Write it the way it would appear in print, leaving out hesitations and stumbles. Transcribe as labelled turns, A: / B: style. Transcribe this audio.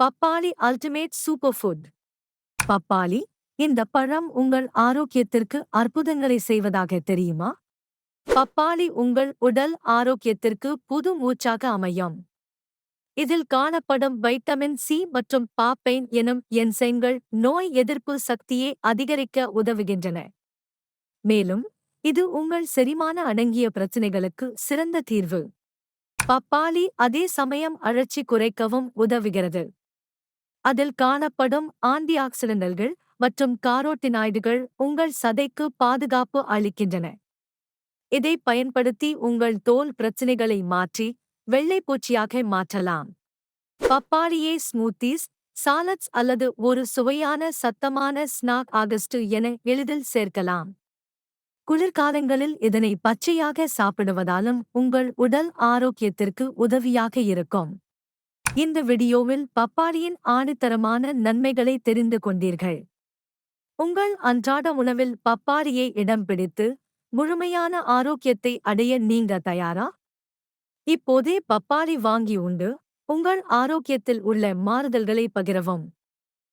A: பப்பாளி ultimate super food. பப்பாளி, இந்த பழம் உங்கள் ஆரோக்கியத்திற்கு அற்புதங்களை செய்வதாக தெரியுமா? பப்பாளி உங்கள் உடல் ஆரோக்கியத்திற்கு புது மூச்சாக அமையும். இதில் காணப்படும் வைட்டமின் சி மற்றும் பாப்பெயின் எனும் என்சைம்கள் நோய் எதிர்ப்பு சக்தியை அதிகரிக்க உதவுகின்றன. மேலும், இது உங்கள் செரிமான அடங்கிய பிரச்சினைகளுக்கு சிறந்த தீர்வு. பப்பாளி அதே சமயம் அழற்சி குறைக்கவும் உதவுகிறது. அதில் காணப்படும் ஆன்டிஆக்சிடன்ட்கள் மற்றும் காரோட்டினாய்டுகள் உங்கள் சதைக்கு பாதுகாப்பு அளிக்கின்றன. இதை பயன்படுத்தி உங்கள் தோல் பிரச்சினைகளை மாற்றி வெள்ளைப்பூச்சியாக மாற்றலாம். பப்பாளியை ஸ்மூத்தீஸ், சாலட்ஸ் அல்லது ஒரு சுவையான சத்தமான ஸ்நாக் ஆகஸ்ட் என எளிதில் சேர்க்கலாம். குளிர்காலங்களில் இதனை பச்சையாக சாப்பிடுவதாலும் உங்கள் உடல் ஆரோக்கியத்திற்கு உதவியாக இருக்கும். இந்த வீடியோவில் பப்பாளியின் ஆணித்தரமான நன்மைகளை தெரிந்து கொண்டீர்கள். உங்கள் அன்றாட உணவில் பப்பாளியை இடம் பிடித்து முழுமையான ஆரோக்கியத்தை அடைய நீங்க தயாரா? இப்போதே பப்பாளி வாங்கி உண்டு உங்கள் ஆரோக்கியத்தில் உள்ள மாறுதல்களை பகிரவும்.